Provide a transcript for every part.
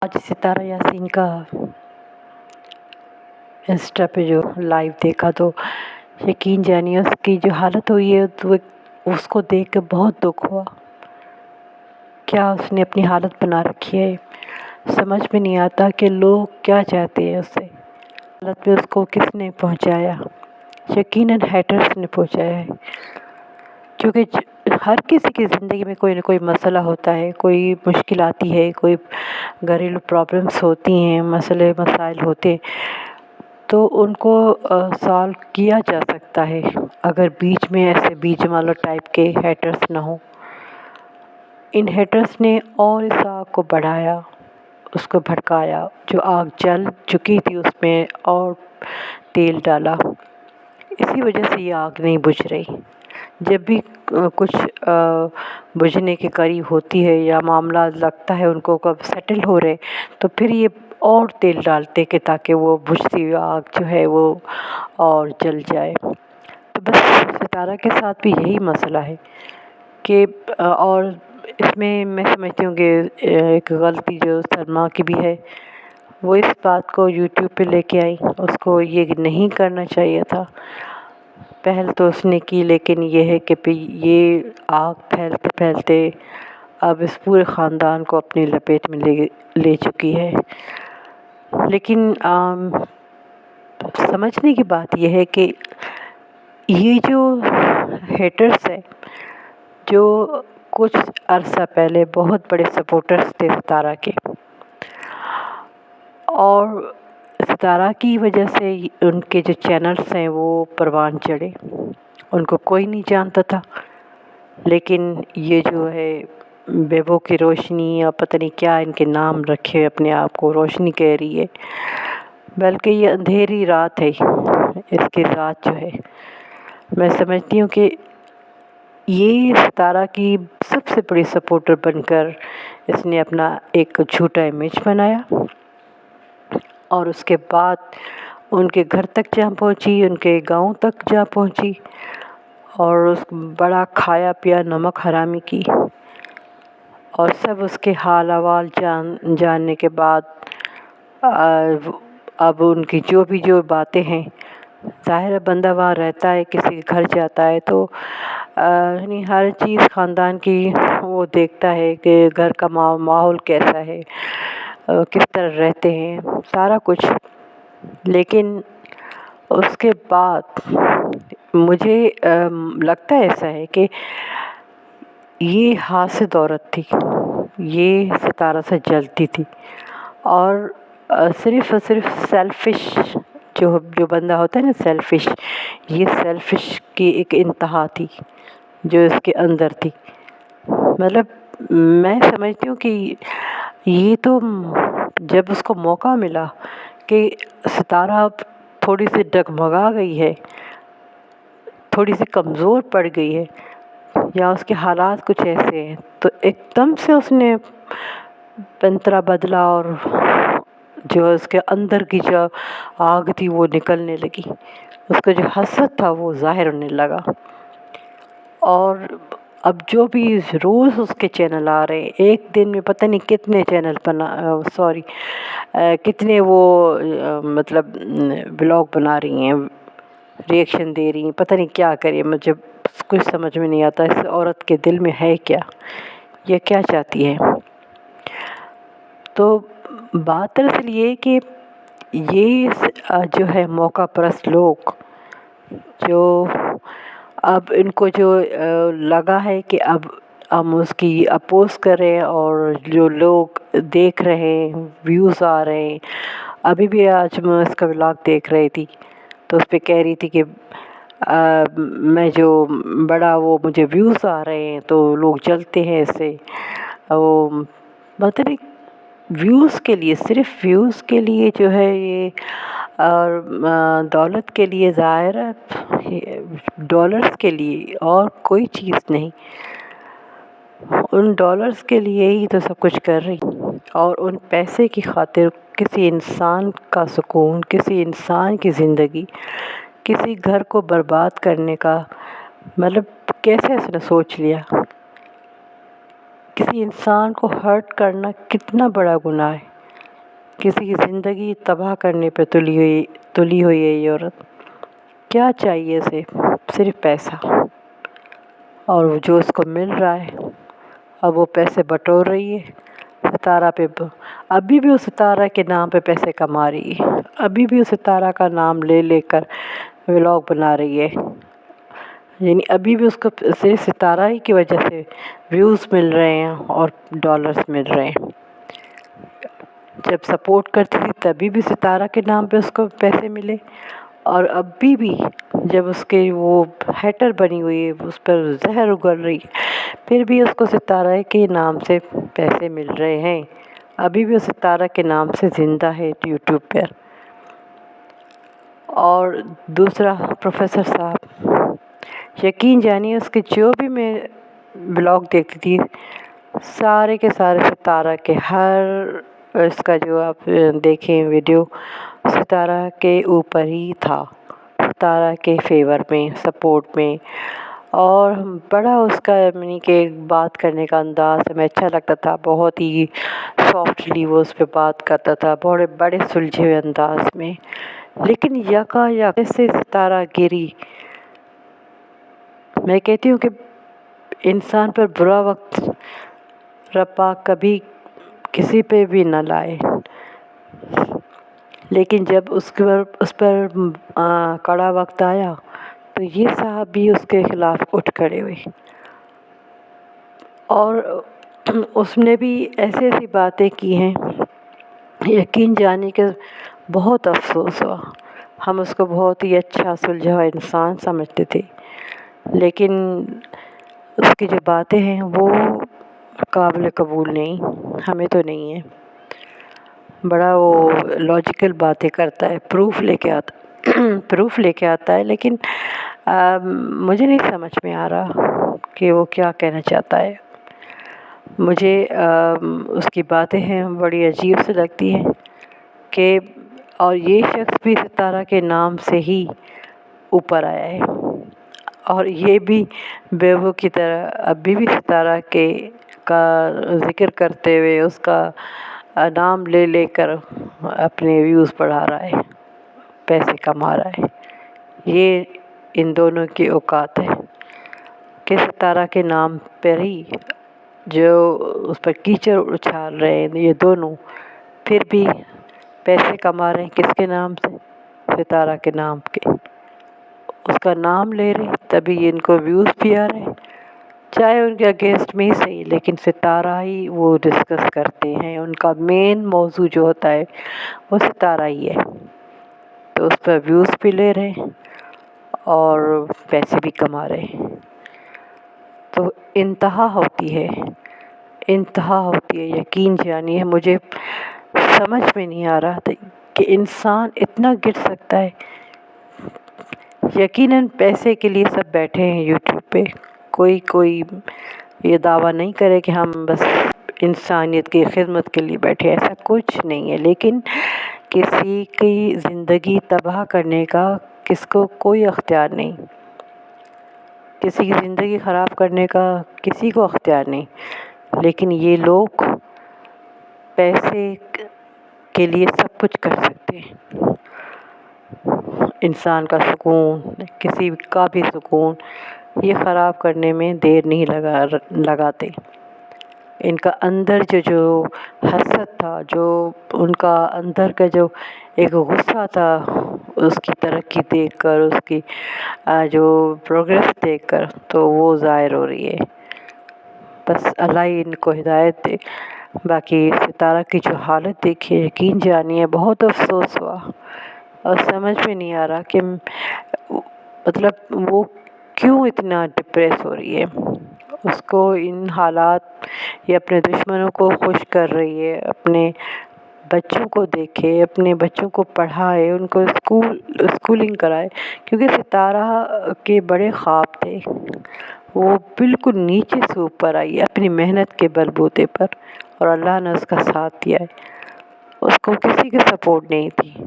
आज सितारा यासीन का इंस्टा पे जो लाइव देखा तो यकीन जानिए उसकी जो हालत हुई है तो उसको देख के बहुत दुख हुआ। क्या उसने अपनी हालत बना रखी है, समझ में नहीं आता कि लोग क्या चाहते हैं उससे। हालत में उसको किसने पहुंचाया? यकीनन हैटर्स ने पहुंचाया है, क्योंकि हर किसी की ज़िंदगी में कोई ना कोई मसला होता है, कोई मुश्किल आती है, कोई घरेलू प्रॉब्लम्स होती हैं, मसले मसाइल होते हैं, तो उनको सॉल्व किया जा सकता है अगर बीच में ऐसे बीच वालों टाइप के हैटर्स ना हो। इन हैटर्स ने और इस आग को बढ़ाया, उसको भड़काया। जो आग जल चुकी थी उसमें और तेल डाला, इसी वजह से ये आग नहीं बुझ रही। जब भी कुछ बुझने के करीब होती है या मामला लगता है उनको कब सेटल हो रहे, तो फिर ये और तेल डालते कि ताकि वो बुझती हुई आग जो है वो और जल जाए। तो बस सितारा के साथ भी यही मसला है कि और इसमें मैं समझती हूँ कि एक गलती जो सलमा की भी है, वो इस बात को यूट्यूब पे लेके आई। उसको ये नहीं करना चाहिए था, पहल तो उसने की, लेकिन ये है कि ये आग फैलते फैलते अब इस पूरे ख़ानदान को अपनी लपेट में ले चुकी है। लेकिन समझने की बात यह है कि ये जो हेटर्स हैं, जो कुछ अरसा पहले बहुत बड़े सपोर्टर्स थे सितारा के, और सितारा की वजह से उनके जो चैनल्स हैं वो परवान चढ़े, उनको कोई नहीं जानता था। लेकिन ये जो है बेबो की रोशनी या पता नहीं क्या इनके नाम रखे, अपने आप को रोशनी कह रही है, बल्कि ये अंधेरी रात है। इसकी रात जो है, मैं समझती हूँ कि ये सितारा की सबसे बड़ी सपोर्टर बनकर इसने अपना एक झूठा इमेज बनाया, और उसके बाद उनके घर तक जा पहुँची, उनके गांव तक जा पहुँची, और उस बड़ा खाया पिया नमक हरामी की, और सब उसके हाल अहवाल जानने के बाद अब उनकी जो बातें हैं, ज़ाहिर है बंदा वहाँ रहता है, किसी के घर जाता है तो यानी हर चीज़ ख़ानदान की वो देखता है कि घर का माहौल कैसा है, किस तरह रहते हैं, सारा कुछ। लेकिन उसके बाद मुझे लगता है ऐसा है कि ये हासिद औरत थी, ये सितारा से जलती थी, और सिर्फ़ और सिर्फ सेल्फ़िश जो बंदा होता है ना, सेल्फ़िश, ये सेल्फ़िश की एक इंतहा थी जो इसके अंदर थी। मतलब मैं समझती हूँ कि ये तो जब उसको मौका मिला कि सितारा अब थोड़ी सी डगमगा गई है, थोड़ी सी कमज़ोर पड़ गई है, या उसके हालात कुछ ऐसे हैं, तो एकदम से उसने पैंतरा बदला और जो उसके अंदर की जो आग थी वो निकलने लगी, उसका जो हसद था वो ज़ाहिर होने लगा। और अब जो भी रोज़ उसके चैनल आ रहे हैं, एक दिन में पता नहीं कितने चैनल कितने वो मतलब ब्लॉग बना रही हैं, रिएक्शन दे रही हैं, पता नहीं क्या करें। मुझे कुछ समझ में नहीं आता इस औरत के दिल में है क्या, ये क्या चाहती है। तो बात दरअसल ये है कि ये जो है मौका परस्त लोग, जो अब इनको जो लगा है कि अब हम उसकी अपोज़ करें, और जो लोग देख रहे हैं, व्यूज़ आ रहे हैं। अभी भी आज मैं उसका व्लॉग देख रही थी, तो उस पे कह रही थी कि मैं जो बड़ा वो मुझे व्यूज़ आ रहे हैं तो लोग जलते हैं इससे। वो मतलब व्यूज़ के लिए, सिर्फ व्यूज़ के लिए जो है ये, और दौलत के लिए, ज़ाहिर है डॉलर्स के लिए, और कोई चीज़ नहीं। उन डॉलर्स के लिए ही तो सब कुछ कर रही, और उन पैसे की खातिर किसी इंसान का सुकून, किसी इंसान की ज़िंदगी, किसी घर को बर्बाद करने का मतलब कैसे इसने सोच लिया। किसी इंसान को हर्ट करना कितना बड़ा गुनाह है, کسی کی زندگی تباہ کرنے پہ تلی ہوئی ہے یہ عورت. کیا چاہیے اسے؟ صرف پیسہ، اور جو اس کو مل رہا ہے اب وہ پیسے بٹور رہی ہے ستارہ پہ. ابھی بھی اس ستارہ کے نام پہ پیسے کما رہی ہے، ابھی بھی اس ستارہ کا نام لے لے کر ولاگ بنا رہی ہے. یعنی ابھی بھی اس کو صرف ستارہ ہی کی وجہ سے ویوز مل رہے ہیں اور ڈالرز مل رہے ہیں. جب سپورٹ کرتی تھی تبھی بھی ستارہ کے نام پہ اس کو پیسے ملے، اور ابھی بھی جب اس کے وہ ہیٹر بنی ہوئی ہے، اس پر زہر اگل رہی ہے، پھر بھی اس کو ستارہ کے نام سے پیسے مل رہے ہیں. ابھی بھی اس ستارہ کے نام سے زندہ ہے یوٹیوب پر. اور دوسرا پروفیسر صاحب، یقین جانیے اس کے جو بھی میں بلاگ دیکھتی تھی سارے کے سارے ستارہ کے، ہر اس کا جو آپ دیکھیں ویڈیو ستارہ کے اوپر ہی تھا، ستارہ کے فیور میں، سپورٹ میں. اور بڑا اس کا یعنی کہ بات کرنے کا انداز ہمیں اچھا لگتا تھا، بہت ہی سافٹلی وہ اس پہ بات کرتا تھا، بڑے سلجھے ہوئے انداز میں. لیکن یک سے ستارہ گری. میں کہتی ہوں کہ انسان پر برا وقت رب پاک کبھی کسی پہ بھی نہ لائے، لیکن جب اس پر کڑا وقت آیا تو یہ صاحب بھی اس کے خلاف اٹھ کھڑے ہوئے، اور اس نے بھی ایسی باتیں کی ہیں یقین جانے کے بہت افسوس ہوا. ہم اس کو بہت ہی اچھا سلجھا ہوا انسان سمجھتے تھے، لیکن اس کی جو باتیں ہیں وہ قابل قبول نہیں، ہمیں تو نہیں ہے. بڑا وہ لاجیکل باتیں کرتا ہے، پروف لے کے آتا ہے، لیکن مجھے نہیں سمجھ میں آ رہا کہ وہ کیا کہنا چاہتا ہے. مجھے اس کی باتیں ہیں بڑی عجیب سے لگتی ہیں کہ اور یہ شخص بھی ستارہ کے نام سے ہی اوپر آیا ہے، اور یہ بھی بیوقوف کی طرح ابھی بھی ستارہ کا ذکر کرتے ہوئے اس کا نام لے لے کر اپنے ویوز بڑھا رہا ہے، پیسے کما رہا ہے. یہ ان دونوں کی اوقات ہے کہ ستارہ کے نام پر ہی جو اس پر کیچڑ اچھال رہے ہیں یہ دونوں، پھر بھی پیسے کما رہے ہیں. کس کے نام سے؟ ستارہ کے نام کے. اس کا نام لے رہے تبھی ان کو ویوز بھی آ رہے ہیں، چاہے ان کے اگینسٹ میں ہی صحیح، لیکن ستارہ ہی وہ ڈسکس کرتے ہیں. ان کا مین موضوع جو ہوتا ہے وہ ستارہ ہی ہے، تو اس پر ویوز بھی لے رہے ہیں اور پیسے بھی کما رہے ہیں. تو انتہا ہوتی ہے. یقین جانیے مجھے سمجھ میں نہیں آ رہا تھا کہ انسان اتنا گر سکتا ہے. یقیناً پیسے کے لیے سب بیٹھے ہیں یوٹیوب پہ، کوئی یہ دعویٰ نہیں کرے کہ ہم بس انسانیت کی خدمت کے لیے بیٹھے، ایسا کچھ نہیں ہے. لیکن کسی کی زندگی تباہ کرنے کا کس کو کوئی اختیار نہیں، کسی کی زندگی خراب کرنے کا کسی کو اختیار نہیں. لیکن یہ لوگ پیسے کے لیے سب کچھ کر سکتے ہیں. انسان کا سکون، کسی کا بھی سکون یہ خراب کرنے میں دیر نہیں لگاتے. ان کا اندر جو حسد تھا، جو ان کا اندر کا جو ایک غصہ تھا اس کی ترقی دیکھ کر، اس کی جو پروگریس دیکھ کر، تو وہ ظاہر ہو رہی ہے. بس اللہ ہی ان کو ہدایت دے. باقی ستارہ کی جو حالت دیکھی ہے یقین جانیے بہت افسوس ہوا، اور سمجھ میں نہیں آ رہا کہ مطلب وہ کیوں اتنا ڈپریس ہو رہی ہے. اس کو ان حالات یہ اپنے دشمنوں کو خوش کر رہی ہے، اپنے بچوں کو دیکھے، اپنے بچوں کو پڑھائے، ان کو اسکولنگ کرائے. کیونکہ ستارہ کے بڑے خواب تھے، وہ بالکل نیچے سے اوپر آئی ہے اپنی محنت کے بلبوتے پر، اور اللہ نے اس کا ساتھ دیا ہے. اس کو کسی کی سپورٹ نہیں تھی،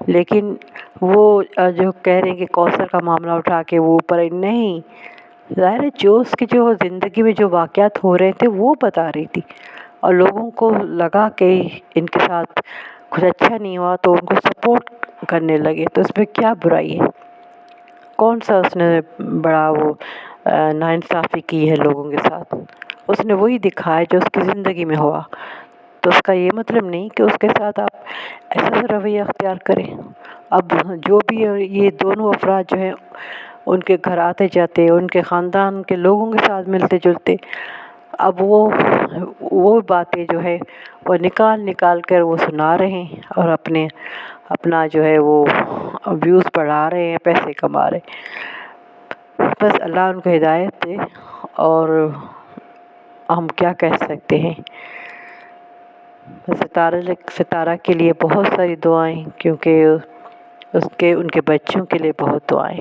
لیکن وہ جو کہہ رہے ہیں کہ کوثر کا معاملہ اٹھا کے وہ اوپر نہیں، ظاہر ہے جو اس کی جو زندگی میں جو واقعات ہو رہے تھے وہ بتا رہی تھی، اور لوگوں کو لگا کہ ان کے ساتھ कुछ अच्छा नहीं हुआ तो उनको सपोर्ट करने लगे, तो उसमें क्या बुराई है? कौन सा उसने बड़ा वो नाइंसाफ़ी की है लोगों के साथ? उसने वही दिखाया जो उसकी ज़िंदगी में हुआ। तो उसका ये मतलब नहीं कि उसके साथ आप ऐसा रवैया अख्तियार करें। अब जो भी ये दोनों अफराद जो हैं उनके घर आते जाते, उनके ख़ानदान के लोगों के साथ मिलते जुलते, अब वो बातें जो है वो निकाल कर वो सुना रहे हैं और अपना जो है वो व्यूज़ बढ़ा रहे हैं, पैसे कमा रहे हैं। बस अल्लाह उनको हिदायत दे, और हम क्या कह सकते हैं। सितारा के लिए बहुत सारी दुआएं, क्योंकि उनके बच्चों के लिए बहुत दुआएं।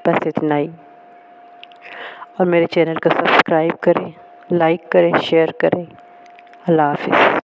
बस इतना ही। और मेरे चैनल को सब्सक्राइब करें, लाइक करें, शेयर करें। अल्लाह हाफ़िज़।